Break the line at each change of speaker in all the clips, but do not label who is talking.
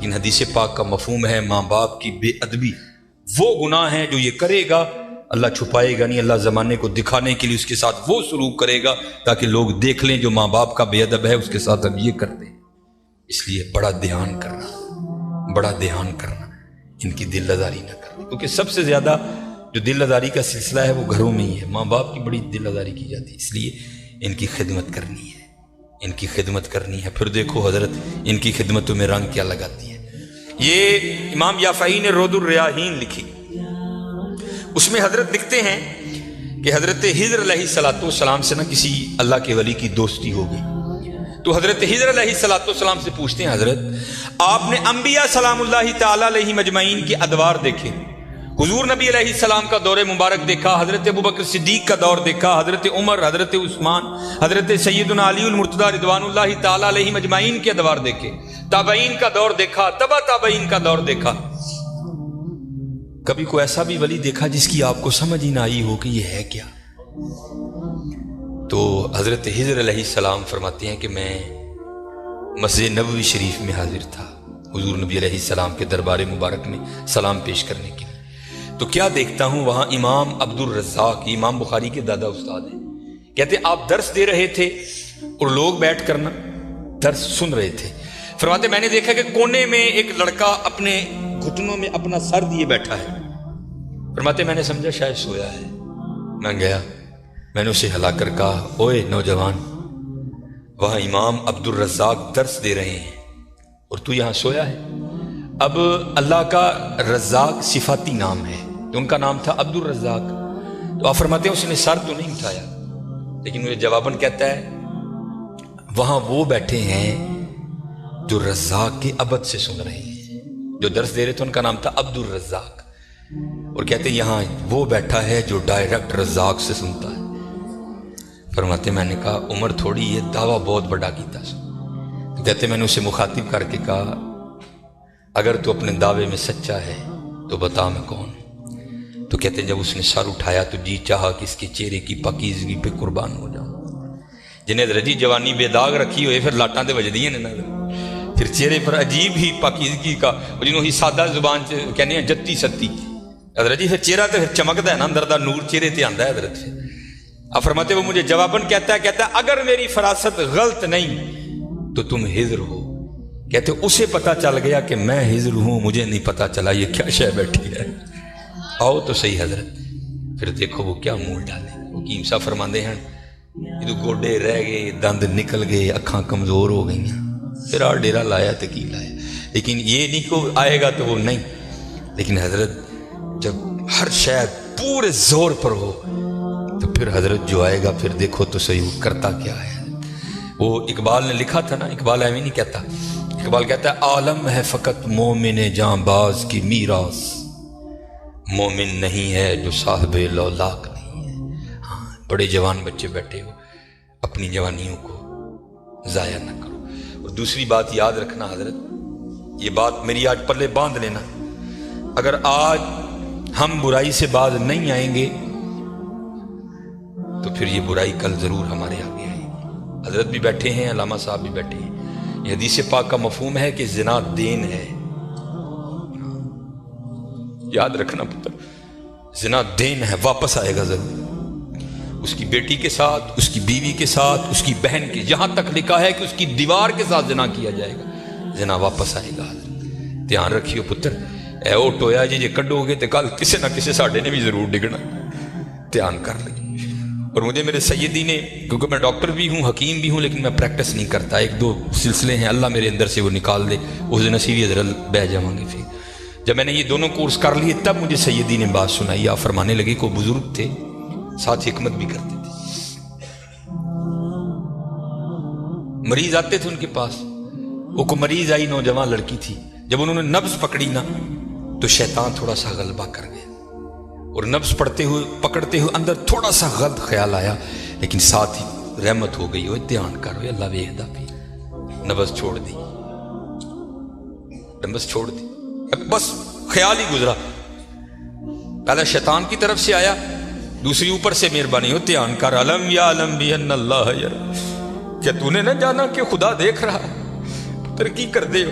لیکن حدیث پاک کا مفہوم ہے ماں باپ کی بے ادبی وہ گناہ ہے جو یہ کرے گا اللہ چھپائے گا نہیں، اللہ زمانے کو دکھانے کے لیے اس کے ساتھ وہ سلوک کرے گا تاکہ لوگ دیکھ لیں جو ماں باپ کا بے ادب ہے اس کے ساتھ اب یہ کرتے ہیں۔ اس لیے بڑا دھیان کرنا ان کی دل آزاری نہ کرنا، کیونکہ سب سے زیادہ جو دل آزاری کا سلسلہ ہے وہ گھروں میں ہی ہے، ماں باپ کی بڑی دل آزاری کی جاتی ہے، اس لیے ان کی خدمت کرنی ہے۔ پھر دیکھو حضرت ان کی خدمتوں میں رنگ کیا لگاتی ہے۔ یہ امام یافعی نے رود الریاحین لکھی، اس میں حضرت لکھتے ہیں کہ حضرت خضر علیہ السلام سے نہ کسی اللہ کے ولی کی دوستی ہو گئی، تو حضرت خضر علیہ السلام سے پوچھتے ہیں حضرت آپ نے انبیاء سلام اللہ تعالی علیہ مجمعین کے ادوار دیکھے، حضور نبی علیہ السلام کا دور مبارک دیکھا، حضرت ابوبکر صدیق کا دور دیکھا، حضرت عمر، حضرت عثمان، حضرت سیدنا علی المرتضی رضوان اللہ تعالی علیہ مجمعین کے ادوار دیکھے، تابعین کا دور دیکھا، تبع تابعین کا دور دیکھا، کبھی کوئی ایسا بھی ولی دیکھا جس کی آپ کو سمجھ ہی نہ آئی ہو کہ یہ ہے کیا؟ تو حضرت خضر علیہ السلام فرماتے ہیں کہ میں مسجد نبوی شریف میں حاضر تھا حضور نبی علیہ السلام کے دربار مبارک میں سلام پیش کرنے کے لیے، تو کیا دیکھتا ہوں وہاں امام عبد الرزاق، امام بخاری کے دادا استاد ہیں، کہتے آپ درس دے رہے تھے اور لوگ بیٹھ کر نا درس سن رہے تھے، فرماتے میں نے دیکھا کہ کونے میں ایک لڑکا اپنے گھٹنوں میں اپنا سر دیے بیٹھا ہے، فرماتے میں نے سمجھا شاید سویا ہے، میں گیا، میں نے اسے ہلا کر کہا اوئے نوجوان، وہاں امام عبد الرزاق درس دے رہے ہیں اور تو یہاں سویا ہے۔ اب اللہ کا رزاق صفاتی نام ہے تو ان کا نام تھا عبد الرزاق، تو آپ فرماتے ہیں اس نے سر تو نہیں اٹھایا، لیکن مجھے جواباً کہتا ہے وہاں وہ بیٹھے ہیں جو رزاق کے ابد سے سن رہے ہیں، جو درس دے رہے تھے ان کا نام تھا عبد الرزاق، اور کہتے یہاں وہ بیٹھا ہے جو ڈائریکٹ رزاق سے سنتا ہے۔ فرماتے میں نے کہا عمر تھوڑی یہ دعویٰ بہت بڑا کیتا، تو کہتے میں نے اسے مخاطب کر کے کہا اگر تو اپنے دعوے میں سچا ہے تو بتا میں کون ہوں؟ تو کہتے جب اس نے سر اٹھایا تو جی چاہا کہ اس کے چہرے کی پاکیزگی پہ قربان ہو جاؤں، جنہیں رجی جوانی بے داغ رکھی ہوئے پھر لاٹاں دے وجدیاں نے نظر، پھر چہرے پر عجیب ہی پاکیزگی کا جنہوں ہی سادہ زبان سے کہنے ہیں جتی ستی حضرت جی، پھر چہرہ تو پھر چمکتا ہے نا، اندر دا نور چہرے تے آندا ہے حضرت۔ پھر اب فرماتے وہ مجھے جواباً کہتا ہے اگر میری فراست غلط نہیں تو تم خضر ہو، کہتے اسے پتا چل گیا کہ میں خضر ہوں، مجھے نہیں پتا چلا یہ کیا شے بیٹھی ہے، آؤ تو صحیح حضرت۔ پھر دیکھو وہ کیا منہ ڈالے، حکیم صاحب فرماندے ہیں یہ تو گوڈے رہ گئے، دند نکل گئے، اکھاں کمزور ہو گئی ہیں، پھر آ ڈیرا لایا تو کی لایا، لیکن یہ نہیں کہ آئے گا تو وہ نہیں، لیکن حضرت جب ہر شاید پورے زور پر ہو تو پھر حضرت جو آئے گا پھر دیکھو تو صحیح وہ کرتا کیا ہے۔ وہ اقبال نے لکھا تھا نا، اقبال ایویں نہیں کہتا، اقبال کہتا ہے عالم ہے فقط مومن جاں باز کی میراث، مومن نہیں ہے جو صاحب لولاک نہیں ہے۔ ہاں بڑے جوان بچے بیٹھے ہو، اپنی جوانیوں کو ضائع نہ کرو۔ اور دوسری بات یاد رکھنا حضرت، یہ بات میری آج پلے باندھ لینا، اگر آج ہم برائی سے باز نہیں آئیں گے تو پھر یہ برائی کل ضرور ہمارے آگے آئے گی۔ حضرت بھی بیٹھے ہیں، علامہ صاحب بھی بیٹھے ہیں، یہ حدیث پاک کا مفہوم ہے کہ زنا دین ہے، یاد رکھنا پتر، زنا دین ہے، واپس آئے گا ضرور، اس کی بیٹی کے ساتھ، اس کی بیوی کے ساتھ، اس کی بہن کے، یہاں تک لکھا ہے کہ اس کی دیوار کے ساتھ زنا کیا جائے گا، زنا واپس آئے گا۔ دھیان رکھیو پتر، اے او ٹویا جی کڈو گے تو کل کسی نہ کسی ساڈے نے بھی ضرور ڈگنا، دھیان کر لیں۔ اور مجھے میرے سیدی نے، کیونکہ میں ڈاکٹر بھی ہوں، حکیم بھی ہوں، لیکن میں پریکٹس نہیں کرتا، ایک دو سلسلے ہیں اللہ میرے اندر سے وہ نکال دے، اس دن اسی بھی حضرت بہ جاؤں گے۔ پھر جب میں نے یہ دونوں کورس کر لیے تب مجھے سیدی نے بات سنائی، آپ فرمانے لگے کو بزرگ تھے ساتھ حکمت بھی کرتے تھے، مریض آتے تھے ان کے پاس، وہ کو مریض آئی، نوجوان لڑکی تھی، جب انہوں نے نبض پکڑی نا تو شیطان تھوڑا سا غلبہ کر گیا، اور نبض پڑھتے ہوئے پکڑتے ہوئے اندر تھوڑا سا غلط خیال آیا، لیکن ساتھ ہی رحمت ہو گئی، ہوئے دھیان کرو اللہ ویکھدا پی، نبض چھوڑ دی، نبض چھوڑ دی، بس خیال ہی گزرا، پہلا شیطان کی طرف سے آیا، دوسری اوپر سے مہربانی ہو دھیان کر، علم یا علم بھی ان اللہ یرا، کیا تو نے نہ جانا کہ خدا دیکھ رہا، ترقی کر دے ہو،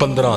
15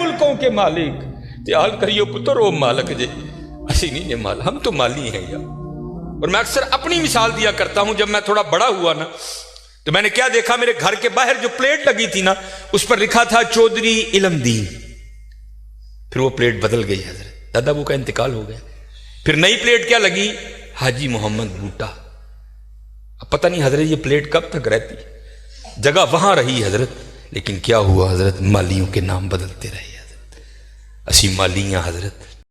ملکوں کے مالک تیال کریو پتر او مالک جے اسی نہیں یہ مال ہم تو مالی ہیں یا. اور میں اکثر اپنی مثال دیا کرتا ہوں. جب میں تھوڑا بڑا ہوا نا تو میں نے کیا دیکھا, میرے گھر کے باہر جو پلیٹ لگی تھی نا اس پر لکھا تھا چودھری علم دین. پھر وہ پلیٹ بدل گئی حضرت, دادا ابو کا انتقال ہو گیا. پھر نئی پلیٹ کیا لگی, حاجی محمد بوٹا. اب پتہ نہیں حضرت یہ پلیٹ کب تک رہتی, جگہ وہاں رہی حضرت, لیکن کیا ہوا حضرت, مالیوں کے نام بدلتے رہے حضرت. اسی مالیاں حضرت